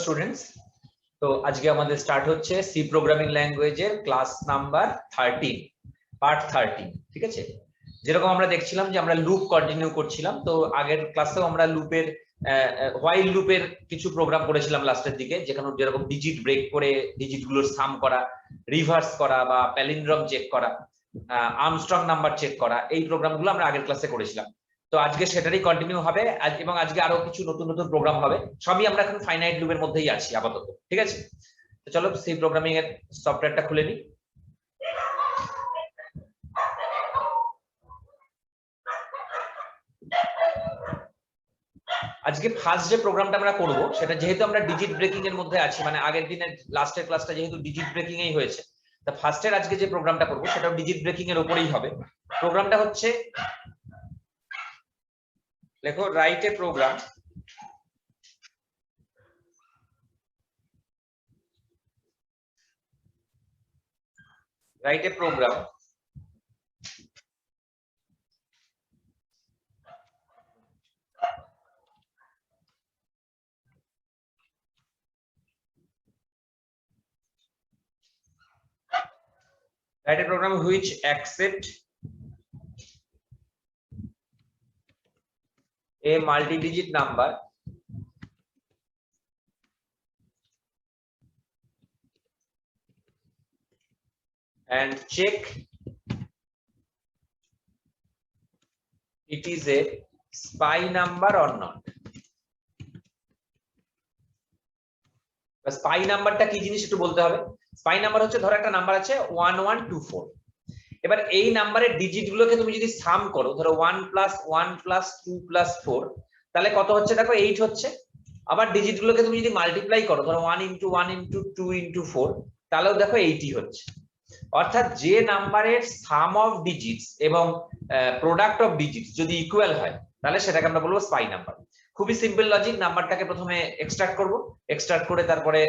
Students, তো আজকে আমাদের স্টার্ট হচ্ছে সি প্রোগ্রামিং ল্যাঙ্গুয়েজের ক্লাস নাম্বার 13 পার্ট 13। ঠিক আছে, যেরকম আমরা দেখছিলাম যে আমরা লুপ কন্টিনিউ করছিলাম, তো আগের ক্লাসেও আমরা লুপের হোয়াইল লুপের কিছু প্রোগ্রাম করেছিলাম লাস্টের দিকে, যেখানে যেরকম ডিজিট ব্রেক করে ডিজিট গুলোর সাম করা, রিভার্স করা বা প্যালিন্ড্রম চেক করা, আর্মস্ট্রং নাম্বার চেক করা, এই প্রোগ্রামগুলো আমরা আগের ক্লাসে করেছিলাম। তো আজকে সেটারই কন্টিনিউ হবে এবং আজকে আরো কিছু নতুন নতুন প্রোগ্রাম হবে। সবই আমরা এখন ফাইনাইট লুপের মধ্যেই আছি আপাতত। ঠিক আছে, তো চলো সি প্রোগ্রামিং এর সফটওয়্যারটা খুলে নিই। আজকে ফার্স্ট যে প্রোগ্রামটা আমরা করব, সেটা যেহেতু আমরা ডিজিট ব্রেকিং এর মধ্যে আছি, মানে আগের দিনের লাস্টের ক্লাসটা যেহেতু ডিজিট ব্রেকিং এই হয়েছে, তা ফার্স্টের আজকে যে প্রোগ্রামটা করব সেটাও ডিজিট ব্রেকিং এর উপরেই হবে। প্রোগ্রামটা হচ্ছে, লেখো write a program which accept a multi-digit number and check it is a spy number or not. Spy নাম্বারটা কি জিনিস একটু বলতে হবে। স্পাই নাম্বার হচ্ছে, ধরো একটা নাম্বার আছে 1124, এবার এই নাম্বারের ডিজিট গুলোকে তুমি যদি সাম করো, ধরো 1 + 1 + 2 + 4, তাহলে কত হচ্ছে দেখো 8 হচ্ছে। আবার ডিজিট গুলোকে তুমি যদি মাল্টিপ্লাই করো, ধরো 1 × 1 × 2 × 4, তাহলেও দেখো 80 হচ্ছে। অর্থাৎ যে নাম্বারের সাম অফ ডিজিটস এবং প্রোডাক্ট অফ ডিজিটস যদি ইকুয়াল হয়, তাহলে সেটাকে আমরা বলবো স্পাই নাম্বার। খুবই সিম্পল লজিক। নাম্বারটাকে প্রথমে এক্সট্রাক্ট করব, এক্সট্রাক্ট করে তারপরে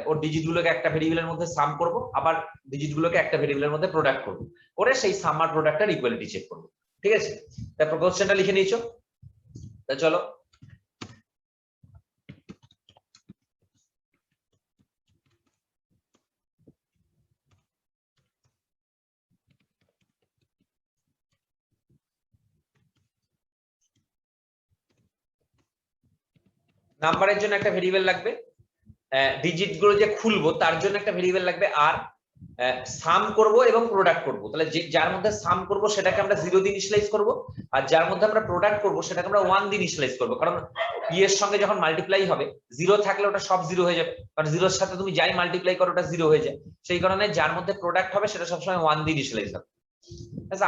ওর ডিজিট গুলোকে একটা ভেরিয়েবলের মধ্যে সাম করব, আবার ডিজিট গুলোকে একটা ভেরিয়েবলের মধ্যে প্রোডাক্ট করব, করে সেই সাম আর প্রোডাক্টের ইকুয়ালিটি চেক করব। ঠিক আছে, তারপর কোশ্চেনটা লিখে নিয়েছো, তা চলো নাম্বারের জন্য একটা ভেরিয়েবল লাগবে, ডিজিট গুলো যে খুলবো তার জন্য একটা ভেরিয়েবল লাগবে, আর সাম করব এবং প্রোডাক্ট করব। তাহলে যার মধ্যে সাম করব সেটাকে আমরা 0 দিয়ে ইনিশিয়ালাইজ করব, আর যার মধ্যে আমরা প্রোডাক্ট করব সেটাকে আমরা 1 দিয়ে ইনিশিয়ালাইজ করব। কারণ পি এর সঙ্গে যখন মাল্টিপ্লাই হবে, 0 থাকলে ওটা সব 0 হয়ে যাবে, কারণ 0 এর সাথে তুমি যাই মাল্টিপ্লাই করো ওটা 0 হয়ে যায়। সেই কারণে যার মধ্যে প্রোডাক্ট হবে সেটা সবসময় 1 দিয়ে ইনিশিয়ালাইজ হবে।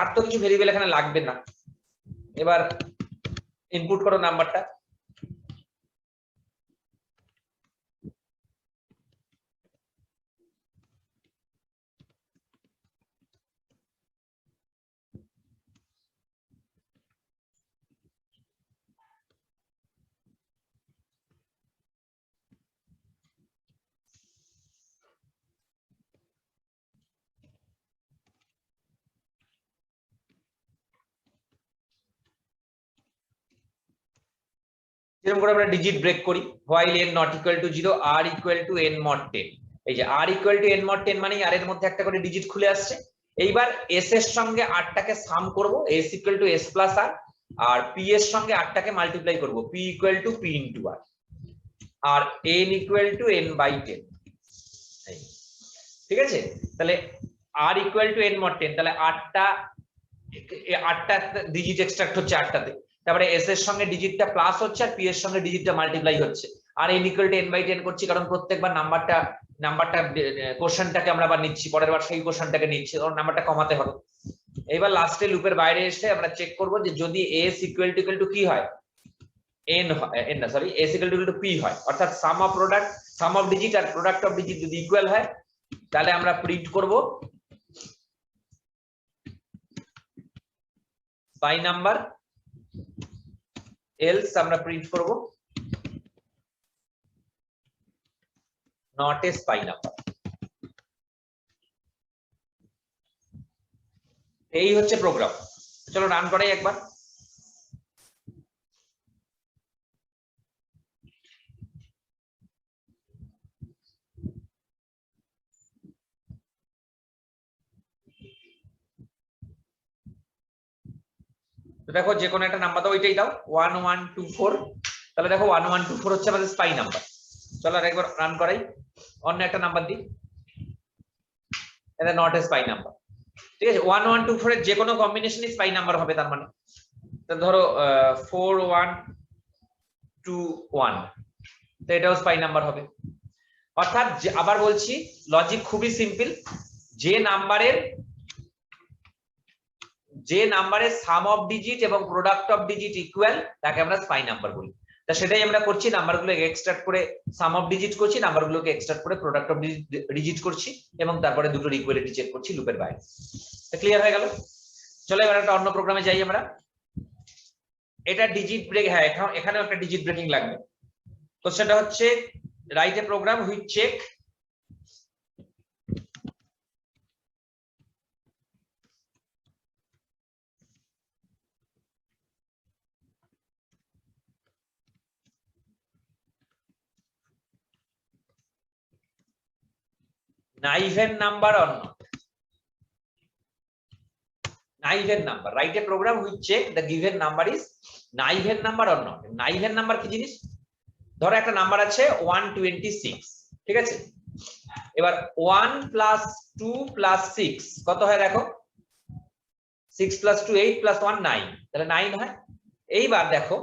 আর তো কিছু ভেরিয়েবল এখানে লাগবে না। এবার ইনপুট করো নাম্বারটা। যেরকম করে আমরা ডিজিট ব্রেক করি, while n not equal to 0 r equal to n mod 10। এই যে r equal to n mod 10 মানে r এর মধ্যে একটা করে ডিজিট খুলে আসছে। এইবার s এর সঙ্গে r টাকে সাম করব, s equal to s plus r, R p এর সঙ্গে r টাকে মাল্টিপ্লাই করব, p equal to p into r, R n equal to n/10। ঠিক আছে, তাহলে r equal to n mod 10, তাহলে আটটা ডিজিট এক্সট্রাক্ট হচ্ছে 8টাতে। তারপরে s এর সঙ্গে ডিজিটটা প্লাস হচ্ছে আর p এর সঙ্গে ডিজিটটা মাল্টিপ্লাই হচ্ছে, আর n equal to n/10 করছি, কারণ প্রত্যেকবার নাম্বারটা কোশ্চেনটাকে আমরা আবার নিচ্ছি, পরের বার সেই কোশ্চেনটাকে নিচ্ছি, কারণ নাম্বারটা কমাতে হবে। এবার লাস্টে লুপের বাইরে এসে আমরা চেক করব যে যদি s equal to কি হয়, s equal to p হয়, অর্থাৎ sum of product, sum of digit আর প্রোডাক্ট অফ ডিজিট যদি ইকুয়াল হয়, তাহলে আমরা প্রিন্ট করব স্পাই নাম্বার, এলস আমরা প্রিন্ট করব নট এ স্পাই নাম্বার। এই হচ্ছে প্রোগ্রাম। চলো রান করাই একবার। দেখো যে কোনো একটা নাম্বার দাও, ওইটাই দাও 1124। তাহলে দেখো 1124 হচ্ছে আমাদের স্পাই নাম্বার। চলো আর একবার রান করাই, অন্য একটা নাম্বার দিই, এটা নট এ স্পাই নাম্বার। ঠিক আছে, 1124 এর যে কোনো কম্বিনেশনই স্পাই নাম্বার হবে। তার মানে ধরো 4121, তো এটাও স্পাই নাম্বার হবে। অর্থাৎ আবার বলছি, লজিক খুবই সিম্পল। যে নাম্বারের সাম অফ ডিজিট এবং প্রোডাক্ট অফ ডিজিট ইকুয়াল তাকে আমরা স্পাই নাম্বার বলি। তা সেটাই আমরা করছি, নাম্বারগুলোকে এক্সট্রাক্ট করে সাম অফ ডিজিট করছি, নাম্বারগুলোকে এক্সট্রাক্ট করে প্রোডাক্ট অফ ডিজিট করছি, এবং তারপরে দুটোর ইকুয়ালিটি চেক করছি লুপের বাইরে। ক্লিয়ার হয়ে গেল? চলো এবার একটা অন্য প্রোগ্রামে যাই আমরা। এটা ডিজিট ব্রেক, হ্যাঁ এখানেও একটা ডিজিট ব্রেকিং লাগবে। তো সেটা হচ্ছে write a program which check Niven number or not. Niven number, write a program which check the given number is Niven number or not. Niven number কি জিনিস? ধরো একটা নাম্বার আছে 126, ঠিক আছে? এবার 1 প্লাস 2 প্লাস 6 কত হয় দেখো, 6 প্লাস 2 8 প্লাস 1 9, তাহলে 9 হয়। এইবার দেখো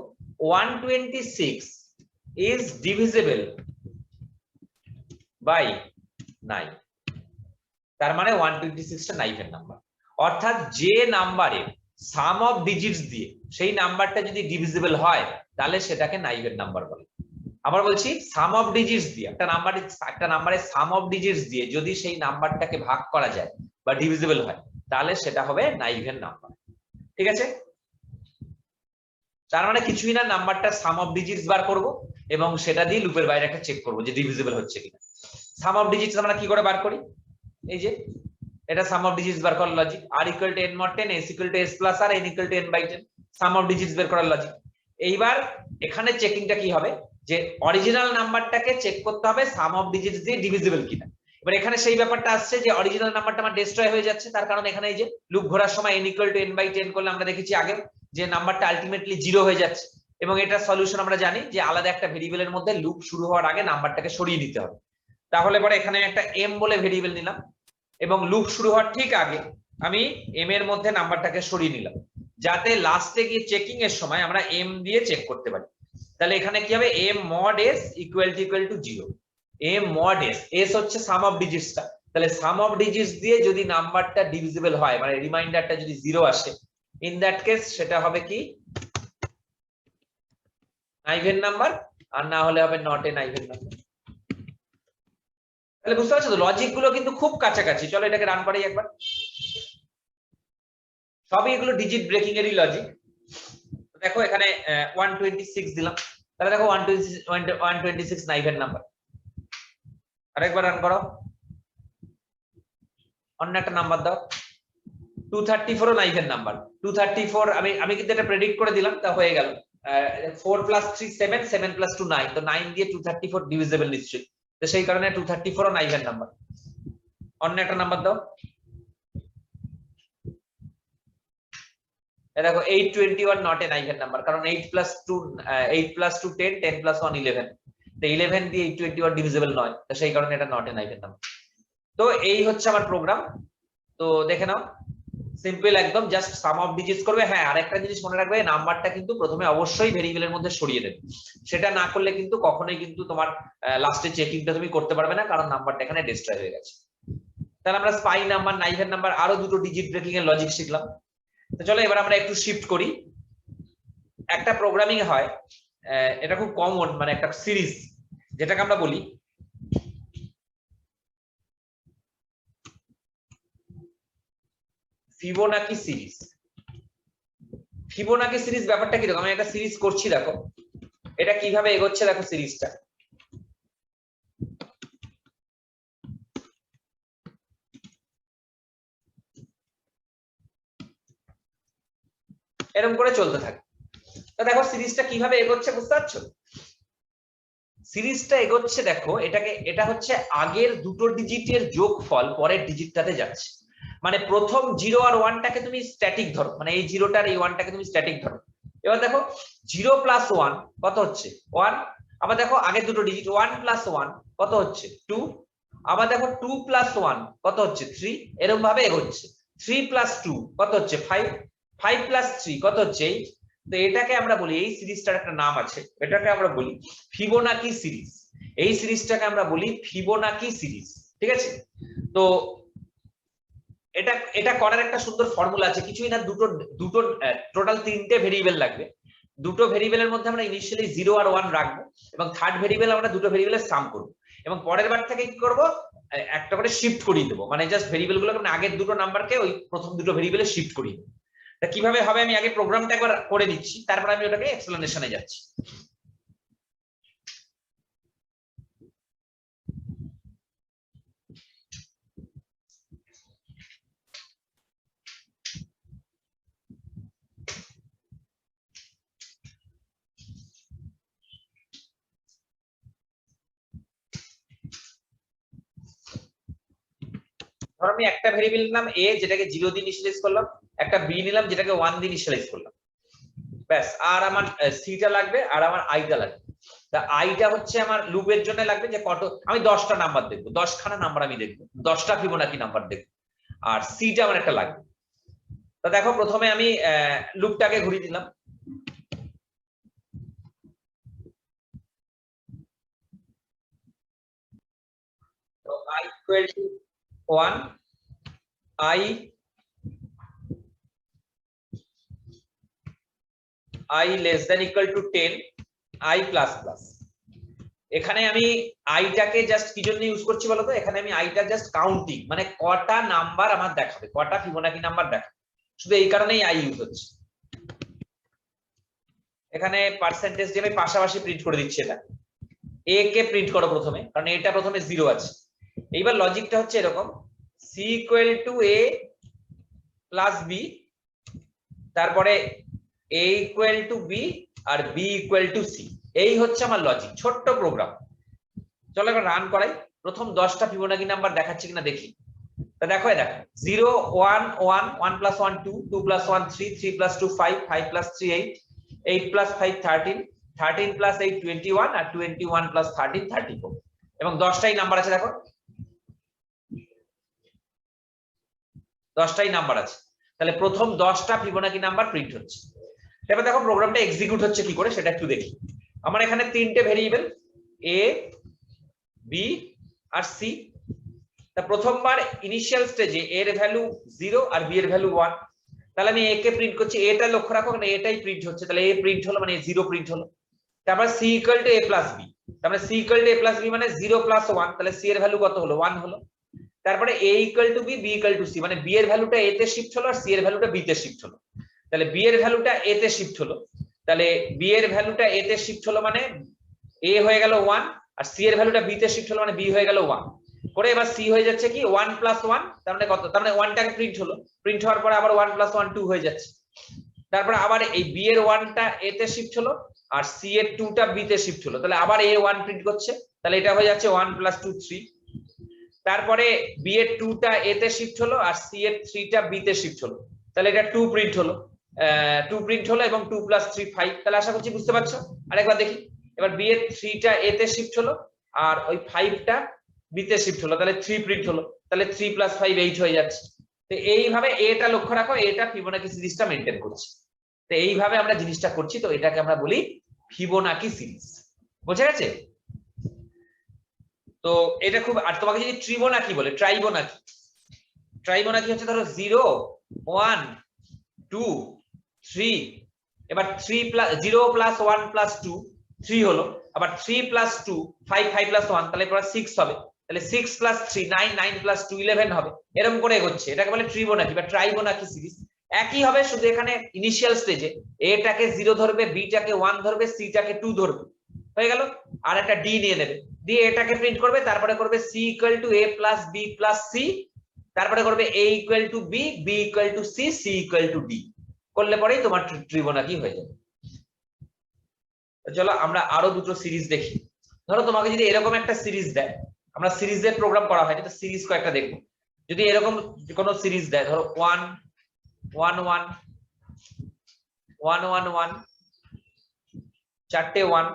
126 is divisible by 9, তার মানে 126 টা নাইভেন নাম্বার। অর্থাৎ যে নাম্বারে সাম অফ ডিজিটস দিয়ে সেই নাম্বারটা যদি ডিভিজিবল হয় তাহলে সেটাকে নাইভেন নাম্বার বলে। আবার বলছি, সাম অফ ডিজিটস দিয়ে একটা নাম্বারের সাম অফ ডিজিটস দিয়ে যদি সেই নাম্বারটাকে ভাগ করা যায় বা ডিভিজিবল হয় তাহলে সেটা হবে নাইভেন নাম্বার। ঠিক আছে? তার মানে কিছুই না, নাম্বারটা সাম অফ ডিজিটস বার করব এবং সেটা দিয়ে লুপের বাইরে একটা চেক করব যে ডিভিজিবল হচ্ছে কিনা। সাম অফ ডিজিটস আমরা কি করে বার করি? এই যে এটা সাম অফ ডিজিটস বার করার logic, r equal to n mod 10, s equal to s plus r, n equal to n by 10, some of digits বের করার লজিক। এইবার এখানে চেকিংটা কি হবে, যে অরিজিনাল নাম্বারটাকে চেক করতে হবে সাম অফ ডিজিটস দিয়ে ডিভিজিবল কিনা। এবার এখানে সেই ব্যাপারটা আসছে যে অরিজিনাল নাম্বারটা আমার ডেস্ট্রয় হয়ে যাচ্ছে, তার কারণ এখানে এই যে লুপ ঘোরার সময় n equal to n by 10 করলে আমরা দেখেছি আগে যে নাম্বারটা আলটিমেটলি 0 হয়ে যাচ্ছে, এবং এটার সলিউশন আমরা জানি যে আলাদা একটা ভেরিয়েবলের মধ্যে লুপ শুরু হওয়ার আগে নাম্বারটাকে সরিয়ে দিতে হবে। তাহলে পরে এখানে একটা m বলে ভেরিয়েবল নিলাম এবং লুপ শুরু হওয়ার ঠিক আগে আমি m এর মধ্যে নাম্বারটাকে সরিয়ে নিলাম, যাতে লাস্টে গিয়ে চেকিং এর সময় আমরা m দিয়ে চেক করতে পারি। তাহলে এখানে কি হবে, m mod s equal to 0, m mod s হচ্ছে সাম অফ ডিজিটসটা, তাহলে সাম অফ ডিজিটস দিয়ে যদি নাম্বারটা ডিভিজিবল হয় মানে রিমাইন্ডারটা যদি 0 আসে, ইন দ্যাট কেস সেটা হবে কি নাইভেন নাম্বার, আর না হলে হবে নট এ নাইভেন নাম্বার। তাহলে বুঝতে পারছো তো, লজিক গুলো কিন্তু খুব কাছাকাছি। চলো এটাকে রান করাই একবার। সবই এগুলো ডিজিট ব্রেকিং এরই লজিক। দেখো এখানে 126 দিলাম, তাহলে দেখো 126 নাইভেন নাম্বার। আরেকবার রান করো, অন্য একটা নাম্বার দাও, 234 ও নাইভেন নাম্বার। 234 আমি কিন্তু এটা প্রেডিক্ট করে দিলাম, তা হয়ে গেল। 4 প্লাস 3 7, 7 প্লাস 2 9, তো 9 দিয়ে 234 ডিভিজিবল নিশ্চয়ই, তো সেই কারণে 234 ও নাইভেন নাম্বার। অন্য একটা নাম্বার দাও, দেখো 821 নট এ নাইভেন নাম্বার, কারণ 8 প্লাস 2 10, 10 প্লাস 1 11, তো 11 দিয়ে 821 ডিভিজিবল নয়, তো সেই কারণে এটা নট এ নাইভেন নাম্বার। তো এই হচ্ছে আমার প্রোগ্রাম। তো দেখে নাও, সিম্পল একদম, জাস্ট সাম অফ ডিজিটস করবে। হ্যাঁ, আরেকটা জিনিস মনে রাখবে, নাম্বারটা কিন্তু প্রথমে অবশ্যই ভেরিয়েবলের মধ্যে সরিয়ে দেবে। সেটা না করলে কিন্তু কখনোই কিন্তু তোমার লাস্টে চেকিংটা তুমি করতে পারবে না, কারণ নাম্বারটা এখানে ডিস্ট্রয় হয়ে গেছে। তাহলে আমরা স্পাই নাম্বার, নাইভেন নাম্বার, আরো দুটো ডিজিট ব্রেকিং এর লজিক শিখলাম। তো চলো এবার আমরা একটু শিফট করি। একটা প্রোগ্রামিং হয়, এটা খুব কমন, মানে একটা সিরিজ, যেটাকে আমরা বলি ফিবোনাকি সিরিজ। ফিবোনাকি সিরিজ ব্যাপারটা কি, দেখো আমি একটা সিরিজ করছি, দেখো এটা কিভাবে এগোচ্ছে, দেখো সিরিজটা এরকম করে চলতে থাকে। তো দেখো সিরিজটা কিভাবে এগোচ্ছে, বুঝতে পারছো? সিরিজটা এগোচ্ছে, দেখো এটা হচ্ছে আগের দুটো ডিজিটের যোগফল পরের ডিজিটটাতে যাচ্ছে। মানে প্রথম 0 আর 1টাকে তুমি স্ট্যাটিক ধরো, মানে এই 0টা আর এই 1টাকে তুমি স্ট্যাটিক ধরো। এবার দেখো 0 প্লাস 1 কত হচ্ছে 1। আবার দেখো আগের দুটো ডিজিট 1 প্লাস 1 কত হচ্ছে 2। আবার দেখো 2 প্লাস 1 কত হচ্ছে 3। এরকম ভাবে এগোচ্ছে। 3 প্লাস 2 কত হচ্ছে 5। 5 প্লাস 3 কত হচ্ছে 8। তো এটাকে আমরা বলি, এই সিরিজটার একটা নাম আছে, এটাকে আমরা বলি ফিবোনাকি সিরিজ। এই সিরিজটাকে আমরা বলি ফিবোনাকি সিরিজ, ঠিক আছে। তো এটা এটা করার একটা সুন্দর ফর্মুলা আছে, কিছুই না, দুটো দুটো টোটাল 3টে ভেরিয়েবল লাগবে। দুটো ভেরিয়েবলের মধ্যে আমরা ইনিশিয়ালি 0 আর 1 রাখবো, এবং থার্ড ভেরিয়েবল আমরা দুটো ভেরিয়েবলের সাম করব, এবং পরের বার থেকে কি করব, একটা করে শিফট করিয়ে দেবো, মানে জাস্ট ভেরিয়েবল গুলো মানে আগের দুটো নাম্বারকে ওই প্রথম দুটো ভেরিয়েবলে শিফট করিয়ে দেবো। তা কিভাবে হবে আমি আগে প্রোগ্রামটা একবার করে নিচ্ছি, তারপর আমি ওটাকে এক্সপ্লেনেশনে যাচ্ছি। ধর আমি একটা ভেরিয়েবল নিলাম a, যেটাকে 0 দিয়ে ইনিশিয়ালাইজ করলাম, একটা b নিলাম যেটাকে 1 দিয়ে ইনিশিয়ালাইজ করলাম, ব্যাস। আর আমার c টা লাগবে, আর আমার i টা লাগবে। তা i টা হচ্ছে আমার লুপের জন্য লাগবে, যে কত আমি 10টা নাম্বার দেখবো, 10খানা নাম্বার আমি দেখবো, 10টা ফিবোনাকি নাম্বার দেখবো, আর c টা আমার একটা লাগবে। তা দেখো প্রথমে আমি লুপটাকে ঘুরিয়ে দিলাম। তো i equal to 1, i less than equal to 10, i plus plus। এখানে আমি আইটাকে জাস্ট কি জন্য ইউজ করছি বলতো, এখানে আমি আইটা জাস্ট কাউন্টিং, মানে কটা নাম্বার আমার দেখাবে, কটা ফিবোনাকি নাম্বার দেখাবে, শুধু এই কারণেই আই ইউজ হচ্ছে। এখানে পার্সেন্টেজ দিয়ে আমি পাশাপাশি প্রিন্ট করে দিচ্ছি, এটা এ কে প্রিন্ট করো প্রথমে, কারণ এটা প্রথমে 0 আছে। এইবার লজিকটা হচ্ছে এরকম, c equal to a plus b, তারপরে a ইকুয়াল টু b আর b ইকুয়াল টু c। এই হচ্ছে আমার লজিক, ছোট্ট প্রোগ্রাম। চলো এবার রান করাই, প্রথম 10টা ফিবোনাকি নাম্বার দেখাচ্ছে কিনা দেখি। তা দেখো, দেখো 0 1 1 1 plus 1 2 2 plus 1 3 3 plus 2 5 5 plus 3 8 8 plus 5 13 13 plus 8 21 আর 21 plus 13 34, এবং 10টাই নাম্বার আছে। দেখো 10টাই নাম্বার আছে, তাহলে প্রথম 10টা ফিবোনাকি নাম্বার প্রিন্ট হচ্ছে। এবার দেখো প্রোগ্রামটা এক্সিকিউট হচ্ছে কি করে সেটা একটু দেখি। আমার এখানে 3টে ভেরিয়েবল a b আর c। তা প্রথমবার ইনিশিয়াল স্টেজে এর ভ্যালু 0 আর b এর ভ্যালু 1, তাহলে আমি a কে প্রিন্ট করছি, এটা লক্ষ্য রাখো, মানে এটাই প্রিন্ট হচ্ছে, তাহলে a প্রিন্ট হলো মানে 0 প্রিন্ট হলো। তারপর c equal to a plus b, তার মানে c equal to a plus b মানে 0 প্লাস 1, তাহলে c এর ভ্যালু কত হলো 1 হলো। তারপরে a equal to b b equal to c, মানে b এর ভ্যালুটা a তে শিফট হলো আর c এর ভ্যালুটা b তে শিফট হলো, তাহলে b এর ভ্যালুটা a তে শিফট হলো, তাহলে b এর ভ্যালুটা a তে শিফট হলো মানে a হয়ে গেল 1, আর c এর ভ্যালুটা b তে শিফট হলো মানে b হয়ে গেল 1 করে। এবার c হয়ে যাচ্ছে কি 1 প্লাস 1, তার মানে কত, তার মানে 1টাকে প্রিন্ট হলো, প্রিন্ট হওয়ার পরে আবার 1 প্লাস 1 2 হয়ে যাচ্ছে। তারপরে আবার এই b এর 1টা a তে শিফট হলো আর c এর 2টা b তে শিফট হলো, তাহলে আবার a 1 প্রিন্ট করছে, তাহলে এটা হয়ে যাচ্ছে 1 প্লাস 2 3। তারপরে b এর 2টা a তে শিফট হলো আর c এর 3টা b তে শিফট হলো, তাহলে এটা 2 প্রিন্ট হলো, 2 প্রিন্ট হলো, এবং 2 প্লাস 3 5। তাহলে আশা করছি বুঝতে পারছো। আরেকবার দেখি, এবার b এর 3টা a তে শিফট হলো আর ওই 5টা b তে শিফট হলো, তাহলে 3 প্রিন্ট হলো, তাহলে 3 প্লাস 5 8 হয়ে যাচ্ছে। তো এইভাবে এটা লক্ষ্য রাখো, এটা ফিবোনাকি সিরিজটা মেইনটেইন করছে। তো এইভাবে আমরা জিনিসটা করছি, তো এটাকে আমরা বলি ফিবোনাকি সিরিজ। বুঝে গেছে? তো এটা খুব, আর তোমাকে যদি ট্রিবোনাকি বলে, ট্রাইবোনাকি, ট্রাইবোনাকি হচ্ছে ধরো 0 1 2 3, এবার 3 প্লাস 0 প্লাস 1 প্লাস 2 3 হলো, আবার 3 প্লাস 2 5 5 প্লাস 1, তাহলে এবার 6 হবে, তাহলে 6 প্লাস 3 9 9 প্লাস 2 11 হবে, এরকম করে এগোচ্ছে। এটাকে বলে ট্রিবোনাকি বা ট্রাইবোনাকি সিরিজ। একই হবে, শুধু এখানে ইনিশিয়াল স্টেজে এটাকে 0 ধরবে, বি টাকে 1 ধরবে, সি টাকে 2 ধরবে, হয়ে গেল। আর একটা ডি নিয়ে নেবে, দিয়ে এটাকে প্রিন্ট করবে, তারপরে করবে c equal to a plus b plus c, তারপরে করবে a equal to b b equal to c c equal two d, করলে পরেই তোমার ট্রিবোনাকি হয়ে যাবে। চলো আমরা আরো দুটো সিরিজ দেখি। ধরো তোমাকে যদি এরকম একটা সিরিজ দেয়, আমরা সিরিজের প্রোগ্রাম করা হয়, তো সিরিজ কয়েকটা দেখবো। যদি এরকম কোনো সিরিজ দেয়, ধরো 1 1 1 1 1 1, চারটে 1,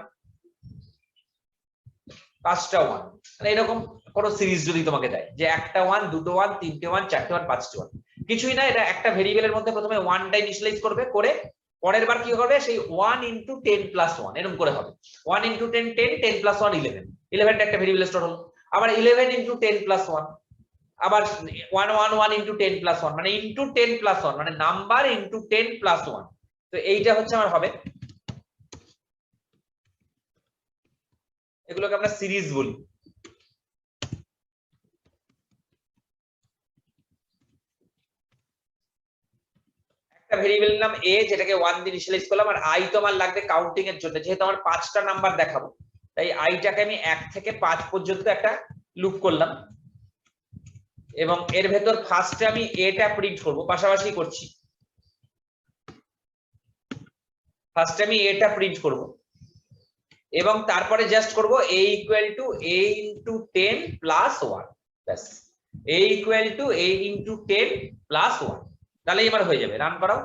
পাঁচটা 1, মানে এরকম কোনো সিরিজ যদি তোমাকে দেয় যে একটা 1, দুটো 1, তিনটে 1, চারটে 1, পাঁচটা 1, কিছুই না, এটা একটা ভেরিয়েবলের মধ্যে প্রথমে 1টা ইনিশিয়ালাইজ করবে, করে পরের বার কি করবে, সেই 1 × 10 + 1 এরকম করে হবে। 1 × 10 10, 10 + 1 11, 11টা একটা ভেরিয়েবল স্টোর হলো। আবার 11 × 10 + 1, আবার 1 1 1 × 10 + 1, মানে ইনটু 10 + 1, মানে নাম্বার ইনটু 10 + 1। তো এইটা হচ্ছে আমার হবে, এগুলোকে আমরা সিরিজ বলি। একটা ভেরিয়েবলের নাম a, যেটাকে 1 দিয়ে ইনিশিয়ালাইজ করলাম, আর i তো আমার লাগবে কাউন্টিং এর জন্য, যেহেতু আমার 5টা নাম্বার দেখাবো, তাই i টাকে আমি 1 থেকে 5 পর্যন্ত একটা লুপ করলাম, এবং এর ভেতর ফার্স্টে আমি a টা প্রিন্ট করব, পাশাপাশি করছি। ফার্স্টে আমি a টা প্রিন্ট করব, এবং তারপরে জাস্ট করব a = a × 10 + 1, ব্যাস। a = a × 10 + 1, তাহলে এবার হয়ে যাবে। রান করাও,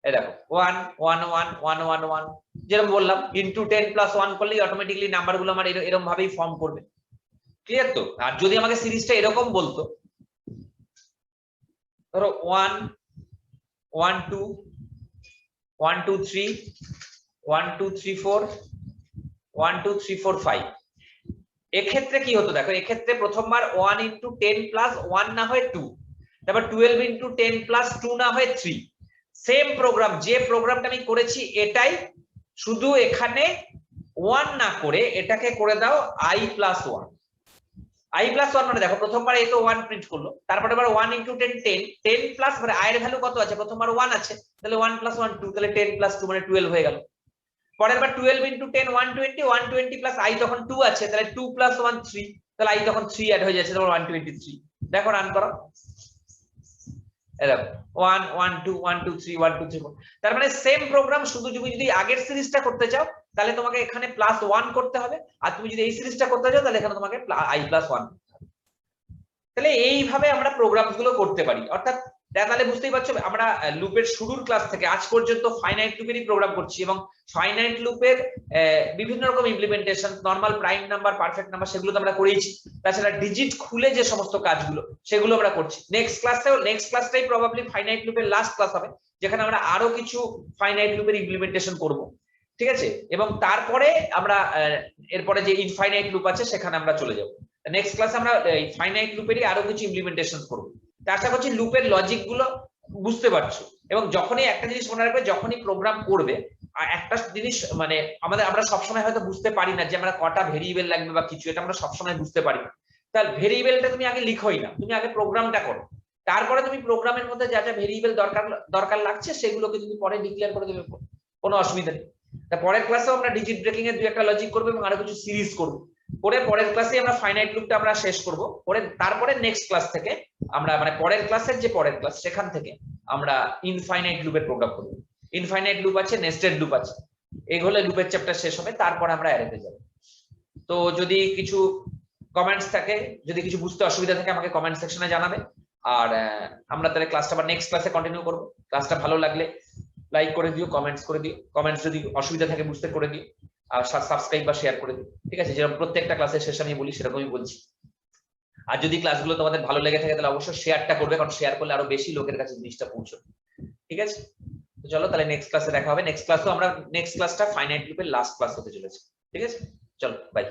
এই দেখো 1 1 1 1 1 1, যেরকম বললাম ইনটু 10 + 1 করলেই অটোমেটিক্যালি নাম্বারগুলো আমার এরকম ভাবেই ফর্ম করবে। ক্লিয়ার তো? আর যদি আমাকে সিরিজটা এরকম বলতো, ধরো 1 1 2 1 2 3 1 2 3 4 1 2 3 4 5, এক্ষেত্রে কি হতো দেখো, এক্ষেত্রে প্রথমবার 1 × 10 + 1 না হয় 2, তারপর 12 × 10 + 2 না হয় 3, সেম প্রোগ্রাম, যে প্রোগ্রামটা আমি করেছি এটাই, শুধু এখানে 1 না করে এটাকে করে দাও i + 1। i + 1 মানে দেখো প্রথমবার এই তো 1 প্রিন্ট করলো, তারপরে আবার 1 × 10 10, 10 প্লাস মানে i এর ভ্যালু কত আছে, প্রথমবার 1 আছে, তাহলে 1 + 1 2, তাহলে 10 + 2 মানে 12 হয়ে গেল। পরের বার 12 × 10 120, 120 প্লাস i তখন 2 আছে, তাহলে 2 + 1 3, তাহলে i তখন 3 অ্যাড হয়ে যাচ্ছে, তখন 123। দেখো রান করো, এরকম 1 1 2 1 2 3 1 2 3 4, তার মানে সেম প্রোগ্রাম, শুধু তুমি যদি আগের সিরিজটা করতে চাও তাহলে তোমাকে এখানে +1 করতে হবে, আর তুমি যদি এই সিরিজটা করতে চাও তাহলে এখানে তোমাকে i + 1। তাহলে এইভাবে আমরা প্রোগ্রামগুলো করতে পারি। অর্থাৎ তাহলে বুঝতেই পারছো, আমরা লুপের শুরুর ক্লাস থেকে আজ পর্যন্ত ফাইনাইট লুপেরই প্রোগ্রাম করছি, এবং ফাইনাইট লুপের বিভিন্ন রকম implementation, normal, prime number, perfect number, সেগুলো তো আমরা করেইছি। তাছাড়া ডিজিট খুলে যে সমস্ত কাজগুলো সেগুলো আমরা করছি। নেক্সট ক্লাসটাই প্রবাবলি ফাইনাইট লুপের লাস্ট ক্লাস হবে, যেখানে আমরা আরো কিছু ফাইনাইট লুপের ইমপ্লিমেন্টেশন করব, ঠিক আছে? এবং তারপরে আমরা এরপরে যে ইনফাইনাইট লুপ আছে সেখানে আমরা চলে যাব। নেক্সট ক্লাসে আমরা এই ফাইনাইট লুপেরই আরো কিছু ইমপ্লিমেন্টেশন করব। আশা করছি লুপের লজিক গুলো বুঝতে পারছো, এবং যখনই একটা জিনিস মনে রাখবে, যখনই প্রোগ্রাম করবে, আর একটা জিনিস মানে আমরা সবসময় হয়তো বুঝতে পারি না যে আমরা কটা ভেরিয়েবল লাগবে বা কিছু, এটা আমরা সবসময় বুঝতে পারি না। তাহলে ভেরিয়েবলটা তুমি আগে লিখোই না, তুমি আগে প্রোগ্রামটা করো, তারপরে তুমি প্রোগ্রামের মধ্যে যা যা ভেরিয়েবল দরকার লাগছে সেগুলোকে তুমি পরে ডিক্লেয়ার করে দেবে, কোনো অসুবিধা নেই। পরের ক্লাসেও আমরা ডিজিট ব্রেকিং এর দুই একটা লজিক করবো, এবং আরো কিছু সিরিজ করবো, করে পরের ক্লাসে আমরা ফাইনাইট লুপটা আমরা শেষ করব, পরে তারপরে নেক্সট ক্লাস থেকে আমরা, মানে পরের ক্লাসের যে পরের ক্লাস, সেখান থেকে আমরা ইনফাইনাইট লুপের প্রোগ্রাম করব। ইনফাইনাইট লুপ আছে, নেস্টেড লুপ আছে, এগুলো লুপের চ্যাপ্টার শেষ হবে, তারপর আমরা অ্যারেতে যাব। তো যদি কিছু কমেন্টস থাকে, যদি কিছু বুঝতে অসুবিধা থাকে, আমাকে কমেন্ট সেকশনে জানাবে। আর আমরা তাহলে ক্লাসটা আবার নেক্সট ক্লাসে কন্টিনিউ করব। ক্লাসটা ভালো লাগলে লাইক করে দিও, কমেন্টস করে দিও, কমেন্টস যদি অসুবিধা থাকে বুঝতে করে দিও, আর সাবস্ক্রাইব বা শেয়ার করে দিও, ঠিক আছে? যেরকম প্রত্যেকটা ক্লাসের শেষে আমি বলি সেরকমই বলছি। আর যদি ক্লাসগুলো তোমাদের ভালো লেগে থাকে তাহলে অবশ্যই শেয়ারটা করবে, কারণ শেয়ার করলে আরো বেশি লোকের কাছে জিনিসটা পৌঁছবে, ঠিক আছে? তো চলো তাহলে নেক্সট ক্লাসে দেখা হবে। নেক্সট ক্লাসটা ফাইনাইট লুপের লাস্ট ক্লাস হতে চলেছে, ঠিক আছে? চলো বাই।